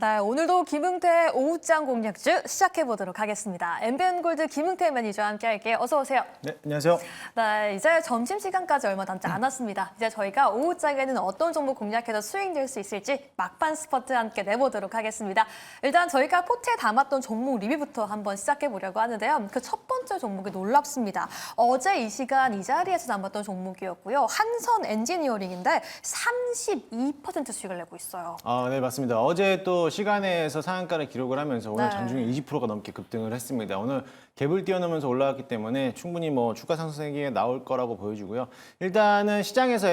네, 오늘도 김흥태 오후장 공략주 시작해보도록 하겠습니다. MBN골드 김흥태 매니저와 함께할게요. 어서 오세요. 네, 안녕하세요. 네, 이제 점심시간까지 얼마 남지 않았습니다. 이제 저희가 오후장에는 어떤 종목 공략해서 수익낼 수 있을지 막판 스퍼트 함께 내보도록 하겠습니다. 일단 저희가 포트에 담았던 종목 리뷰부터 한번 시작해보려고 하는데요. 그 첫 번째 종목이 놀랍습니다. 어제 이 시간 이 자리에서 담았던 종목이었고요. 한선 엔지니어링인데 32% 수익을 내고 있어요. 네, 맞습니다. 어제 또 시간에서 상한가를 기록을 하면서 오늘 네. 장중에 20%가 넘게 급등을 했습니다. 오늘 갭을 뛰어넘으면서 올라왔기 때문에 충분히 추가 상승세기에 나올 거라고 보여지고요. 일단은 시장에서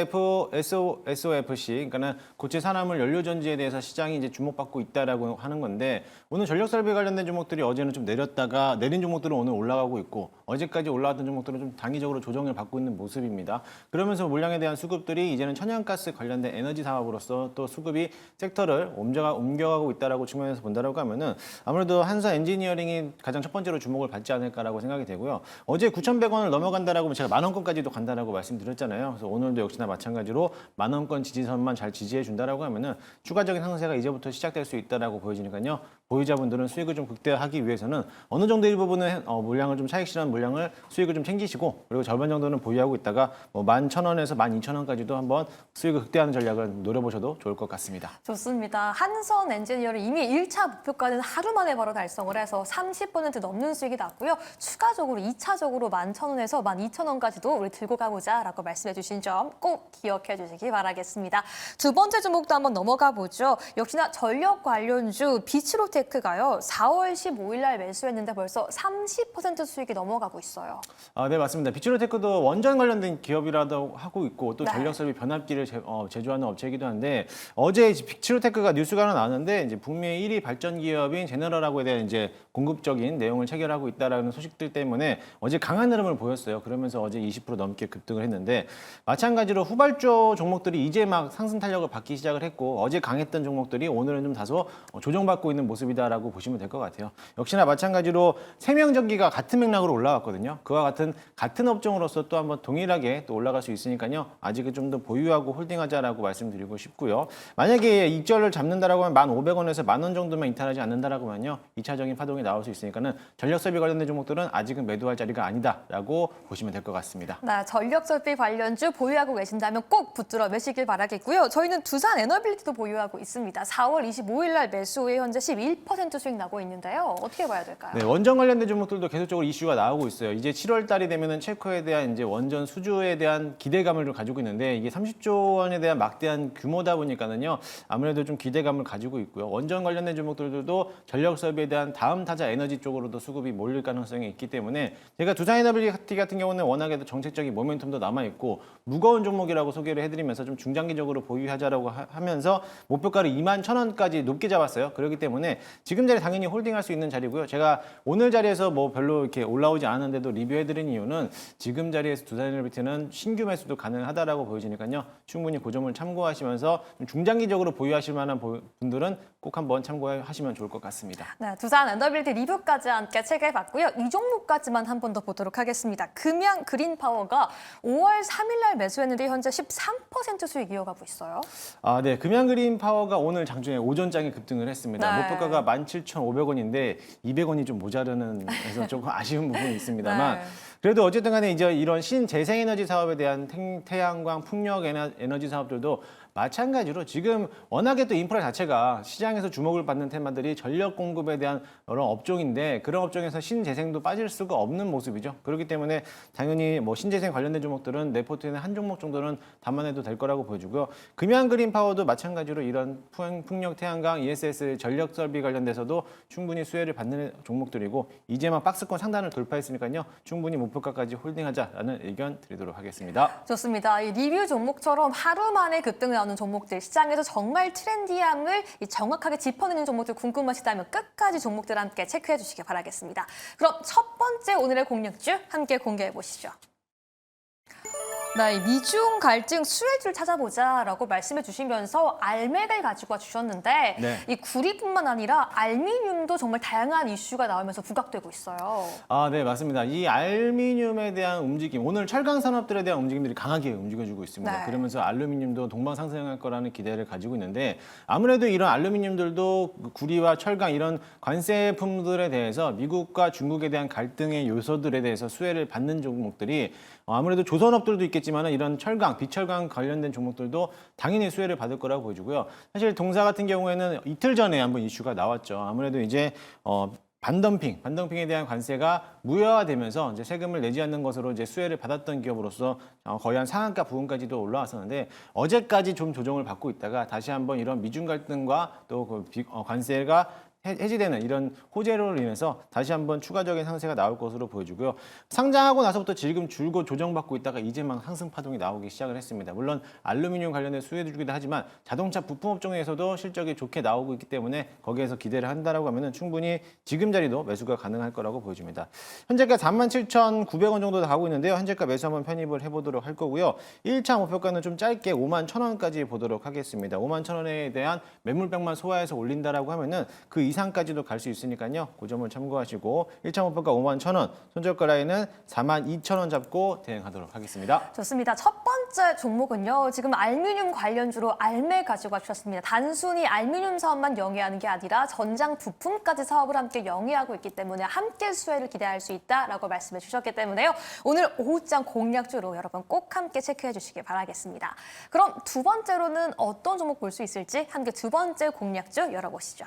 SOFC, 그러니까는 고체 산화물 연료 전지에 대해서 시장이 이제 주목받고 있다라고 하는 건데 오늘 전력 설비 관련된 종목들이 어제는 좀 내렸다가 내린 종목들은 오늘 올라가고 있고 어제까지 올라왔던 종목들은 좀 단기적으로 조정을 받고 있는 모습입니다. 그러면서 물량에 대한 수급들이 이제는 천연가스 관련된 에너지 사업으로서 또 수급이 섹터를 옮겨가고 있다라고 측면에서 본다라고 하면은 아무래도 한선 엔지니어링이 가장 첫 번째로 주목을 받지 않을까라고 생각이 되고요. 어제 9,100원을 넘어간다라고 하면 제가 만원권까지도 간다라고 말씀드렸잖아요. 그래서 오늘도 역시나 마찬가지로 만원권 지지선만 잘 지지해 준다라고 하면은 추가적인 상승세가 이제부터 시작될 수 있다라고 보여지니까요. 보유자분들은 수익을 좀 극대화하기 위해서는 어느 정도 일부분은 물량을 좀 차익 실현 물량을 수익을 좀 챙기시고 그리고 절반 정도는 보유하고 있다가 11,000원에서 12,000원까지도 한번 수익을 극대화하는 전략을 노려보셔도 좋을 것 같습니다. 좋습니다. 한선 엔지니어링 이미 1차 목표가는 하루 만에 바로 달성을 해서 30% 넘는 수익이 났고요. 추가적으로 2차적으로 11,000원에서 12,000원까지도 우리 들고 가보자라고 말씀해 주신 점 꼭 기억해 주시기 바라겠습니다. 두 번째 종목도 한번 넘어가 보죠. 역시나 전력 관련주 비츠로테크가요. 4월 15일 날 매수했는데 벌써 30% 수익이 넘어가고 있어요. 네, 맞습니다. 비츠로테크도 원전 관련된 기업이라도 하고 있고 또 네. 전력 설비 변압기를 제조하는 업체이기도 한데 어제 비츠로테크가 뉴스가 하나 나왔는데 이제 북미의 1위 발전 기업인 제너럴하고에 대한 이제 공급적인 내용을 체결하고 있다라는 소식들 때문에 어제 강한 흐름을 보였어요. 그러면서 어제 20% 넘게 급등을 했는데 마찬가지로 후발주 종목들이 이제 막 상승 탄력을 받기 시작을 했고 어제 강했던 종목들이 오늘은 좀 다소 조정받고 있는 모습이다라고 보시면 될 것 같아요. 역시나 마찬가지로 생명전기가 같은 맥락으로 올라왔거든요. 그와 같은 업종으로서 또 한번 동일하게 또 올라갈 수 있으니까요. 아직은 좀 더 보유하고 홀딩하자라고 말씀드리고 싶고요. 만약에 이절을 잡는다라고 하면 1,500원에서 10,000원 정도만 이탈하지 않는다라고 하면요. 2차적인 파동이 나올 수 있으니까는 전력 설비 관련된 종목들은 아직은 매도할 자리가 아니다라고 보시면 될 것 같습니다. 네, 전력 설비 관련주 보유하고 계신다면 꼭 붙들어 매시길 바라겠고요. 저희는 두산 에너빌리티도 보유하고 있습니다. 4월 25일 날 매수 후에 현재 11% 수익 나고 있는데요. 어떻게 봐야 될까요? 네, 원전 관련된 종목들도 계속적으로 이슈가 나오고 있어요. 이제 7월 달이 되면은 체코에 대한 이제 원전 수주에 대한 기대감을 좀 가지고 있는데 이게 30조 원에 대한 막대한 규모다 보니까는요. 아무래도 좀 기대감을 가지고 있고요. 원전 관련된 종목들도 전력 설비에 대한 다음 타자 에너지 쪽으로도 수급이 몰릴 가능성이 있기 때문에 제가 두산 에너빌리티 같은 경우는 워낙에도 정책적인 모멘텀도 남아 있고 무거운 종목이라고 소개를 해드리면서 좀 중장기적으로 보유하자라고 하면서 목표가를 21,000원까지 높게 잡았어요. 그렇기 때문에 지금 자리 당연히 홀딩할 수 있는 자리고요. 제가 오늘 자리에서 별로 이렇게 올라오지 않았는데도 리뷰해드린 이유는 지금 자리에서 두산 에너빌리티는 신규 매수도 가능하다라고 보여지니까요. 충분히 그 점을 참고하시면서 좀 중장기적으로 보유하실 만한 분들은 꼭 한번 참고하시면 좋을 것 같습니다. 네, 두산 에너빌리티 리뷰까지 함께 체크해봤고요. 이 종목까지만 한 번 더 보도록 하겠습니다. 금양 그린파워가 5월 3일 날 매수했는데 현재 13% 수익 이어가고 있어요. 네. 금양 그린파워가 오늘 장중에 오전장에 급등을 했습니다. 네. 목표가가 17,500원인데 200원이 좀 모자르는 해서 조금 아쉬운 부분이 있습니다만 네. 그래도 어쨌든 간에 이제 이런 신재생에너지 사업에 대한 태양광, 풍력 에너지 사업들도 마찬가지로 지금 워낙에 또 인프라 자체가 시장에서 주목을 받는 테마들이 전력 공급에 대한 여러 업종인데 그런 업종에서 신재생도 빠질 수가 없는 모습이죠. 그렇기 때문에 당연히 신재생 관련된 종목들은 내 포트에는 한 종목 정도는 담아내도 될 거라고 보여주고요. 금양 그린파워도 마찬가지로 이런 풍력, 태양광, ESS 전력 설비 관련돼서도 충분히 수혜를 받는 종목들이고 이제만 박스권 상단을 돌파했으니까요. 충분히 목표가까지 홀딩하자라는 의견 드리도록 하겠습니다. 좋습니다. 이 리뷰 종목처럼 하루 만에 급등 나오는 종목들, 시장에서 정말 트렌디함을 정확하게 짚어내는 종목들 궁금하시다면 끝까지 종목들 함께 체크해 주시기 바라겠습니다. 그럼 첫 번째 오늘의 공략주 함께 공개해 보시죠. 네, 이 미중 갈등 수혜주를 찾아보자라고 말씀해 주시면서 알맥을 가지고 와 주셨는데 네. 이 구리뿐만 아니라 알미늄도 정말 다양한 이슈가 나오면서 부각되고 있어요. 아, 네, 맞습니다. 이 알루미늄에 대한 움직임, 오늘 철강 산업들에 대한 움직임들이 강하게 움직여주고 있습니다. 네. 그러면서 알루미늄도 동방상승할 거라는 기대를 가지고 있는데 아무래도 이런 알루미늄들도 구리와 철강 이런 관세품들에 대해서 미국과 중국에 대한 갈등의 요소들에 대해서 수혜를 받는 종목들이 아무래도 조선업들도 있겠지만 이런 철강, 비철강 관련된 종목들도 당연히 수혜를 받을 거라고 보여지고요. 사실 동사 같은 경우에는 이틀 전에 한번 이슈가 나왔죠. 아무래도 이제 반덤핑에 대한 관세가 무효화되면서 이제 세금을 내지 않는 것으로 이제 수혜를 받았던 기업으로서 거의 한 상한가 부분까지도 올라왔었는데 어제까지 좀 조정을 받고 있다가 다시 한번 이런 미중 갈등과 또 관세가 해지되는 이런 호재로 인해서 다시 한번 추가적인 상승세가 나올 것으로 보여지고요. 상장하고 나서부터 지금 줄곧 조정받고 있다가 이제 막 상승 파동이 나오기 시작을 했습니다. 물론 알루미늄 관련된 수혜도 주기도 하지만 자동차 부품 업종에서도 실적이 좋게 나오고 있기 때문에 거기에서 기대를 한다라고 하면은 충분히 지금 자리도 매수가 가능할 거라고 보여집니다. 현재가 47,900원 정도 가고 있는데요. 현재가 매수 한번 편입을 해보도록 할 거고요. 1차 목표가는 좀 짧게 51,000원까지 보도록 하겠습니다. 51,000원에 대한 매물벽만 소화해서 올린다라고 하면은 그 이상까지도 갈 수 있으니까요. 그 점을 참고하시고 1차 목표가 51,000원, 손절가 라인은 42,000원 잡고 대응하도록 하겠습니다. 좋습니다. 첫 번째 종목은요. 지금 알미늄 관련주로 알맥 가지고 와주셨습니다. 단순히 알미늄 사업만 영위하는 게 아니라 전장 부품까지 사업을 함께 영위하고 있기 때문에 함께 수혜를 기대할 수 있다라고 말씀해 주셨기 때문에요. 오늘 오후장 공략주로 여러분 꼭 함께 체크해 주시기 바라겠습니다. 그럼 두 번째로는 어떤 종목 볼 수 있을지 함께 두 번째 공략주 열어보시죠.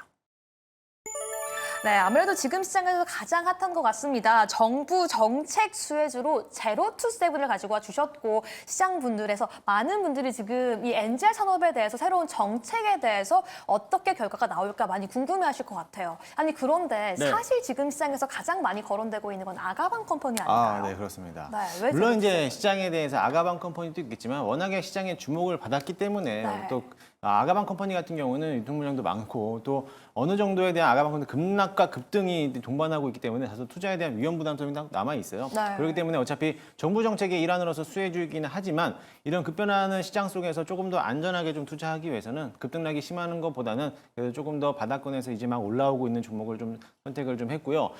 네, 아무래도 지금 시장에서 가장 핫한 것 같습니다. 정부 정책 수혜주로 제로투세븐을 가지고 와 주셨고 시장 분들에서 많은 분들이 지금 이 엔젤 산업에 대해서 새로운 정책에 대해서 어떻게 결과가 나올까 많이 궁금해하실 것 같아요. 아니 그런데 네. 사실 지금 시장에서 가장 많이 거론되고 있는 건 아가방 컴퍼니 아닌가요? 네, 그렇습니다. 네, 왜 물론 이제 제로투세븐? 시장에 대해서 아가방 컴퍼니도 있겠지만 워낙에 시장에 주목을 받았기 때문에 네. 또 아가방 컴퍼니 같은 경우는 유통 물량도 많고 또 어느 정도에 대한 아가방 컴퍼니 급락과 급등이 동반하고 있기 때문에 다소 투자에 대한 위험 부담성이 남아 있어요. 네. 그렇기 때문에 어차피 정부 정책의 일환으로서 수혜주이기는 하지만 이런 급변하는 시장 속에서 조금 더 안전하게 좀 투자하기 위해서는 급등락이 심한 것보다는 그래도 조금 더 바닥권에서 이제 막 올라오고 있는 종목을 좀 선택을 좀 했고요.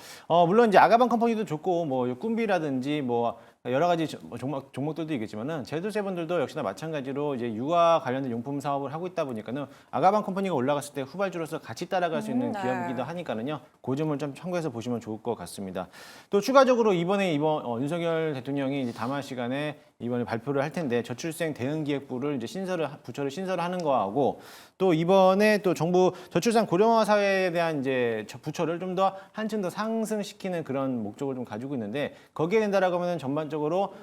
물론 이제 아가방 컴퍼니도 좋고 뭐 꿈비라든지 뭐 여러 가지 종목들도 있겠지만은 제도세분들도 역시나 마찬가지로 이제 육아 관련된 용품 사업을 하고 있다 보니까는 아가방 컴퍼니가 올라갔을 때 후발주로서 같이 따라갈 수 있는 네. 기업이기도 하니까는요. 그 점을 좀 참고해서 보시면 좋을 것 같습니다. 또 추가적으로 이번 윤석열 대통령이 이제 담화 시간에 이번에 발표를 할 텐데 저출생 대응기획부를 이제 부처를 신설을 하는 거하고 또 이번에 또 정부 저출산 고령화 사회에 대한 이제 부처를 좀 더 한층 더 상승시키는 그런 목적을 좀 가지고 있는데 거기에 된다라고 하면은 전반적으로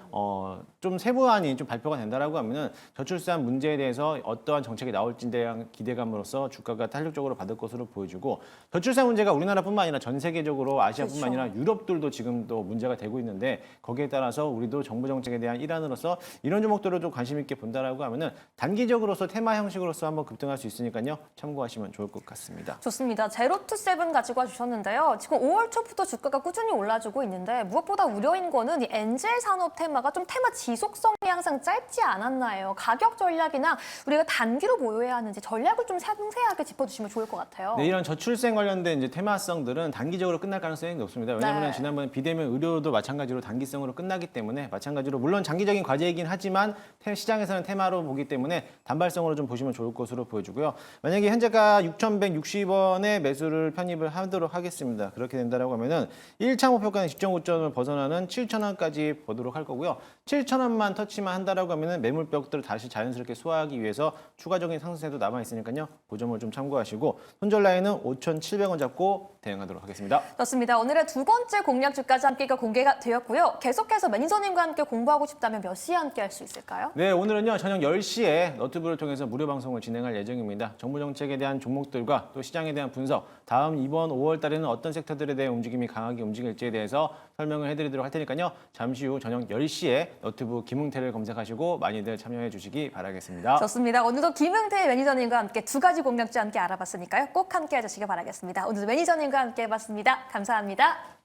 좀 세부안이 좀 발표가 된다라고 하면은 저출산 문제에 대해서 어떠한 정책이 나올지에 대한 기대감으로써 주가가 탄력적으로 받을 것으로 보여지고 저출산 문제가 우리나라뿐만 아니라 전 세계적으로 아시아뿐만 그렇죠. 아니라 유럽들도 지금 또 문제가 되고 있는데 거기에 따라서 우리도 정부 정책에 대한 일환으로서 이런 종목들을 좀 관심 있게 본다라고 하면은 단기적으로서 테마 형식으로서 한번 급등할 수 있으니까요. 참고하시면 좋을 것 같습니다. 좋습니다. 제로투세븐 가지고 와주셨는데요. 지금 5월 초부터 주가가 꾸준히 올라주고 있는데 무엇보다 우려인 거는 이 엔젤 산업 테마가 좀 테마 지속성이 항상 짧지 않았나요? 가격 전략이나 우리가 단기로 보유해야 하는지 전략을 좀 상세하게 짚어주시면 좋을 것 같아요. 네, 이런 저출생 관련된 이제 테마성들은 단기적으로 끝날 가능성이 높습니다. 왜냐하면 네. 지난번에 비대면 의료도 마찬가지로 단기성으로 끝나기 때문에 마찬가지로 물론 장기적인 과제이긴 하지만 시장에서는 테마로 보기 때문에 단발성으로 좀 보시면 좋을 것으로 보여지고요. 만약에 현재가 6,160원에 매수를 편입을 하도록 하겠습니다. 그렇게 된다라고 하면은 1차 목표가는 직전 고점을 벗어나는 7,000원까지 보도록 할 거고요. 7,000원만 터치만 한다라고 하면은 매물벽들을 다시 자연스럽게 소화하기 위해서 추가적인 상승세도 남아 있으니까요. 그 점을 좀 참고하시고 손절 라인은 5,700원 잡고 대응하도록 하겠습니다. 좋습니다. 오늘의 두 번째 공략주까지 함께가 공개가 되었고요. 계속해서 매니저님과 함께 공부하고 싶다면 몇 시에 함께 할 수 있을까요? 네, 오늘은요 저녁 10시에 너튜브를 통해서 무료 방송을 진행할 예정입니다. 정부 정책에 대한 종목들과 또 시장에 대한 분석, 다음 이번 5월 달에는 어떤 섹터들에 대한 움직임이 강하게 움직일지에 대해서 설명을 해드리도록 할 테니까요. 잠시 후 저녁 10시에 너튜브 김웅태를 검색하시고 많이들 참여해 주시기 바라겠습니다. 좋습니다. 오늘도 김흥태 매니저님과 함께 두 가지 공략주 함께 알아봤으니까요. 꼭 함께 해주시기 바라겠습니다. 오늘도 매니저님과 함께 해봤습니다. 감사합니다.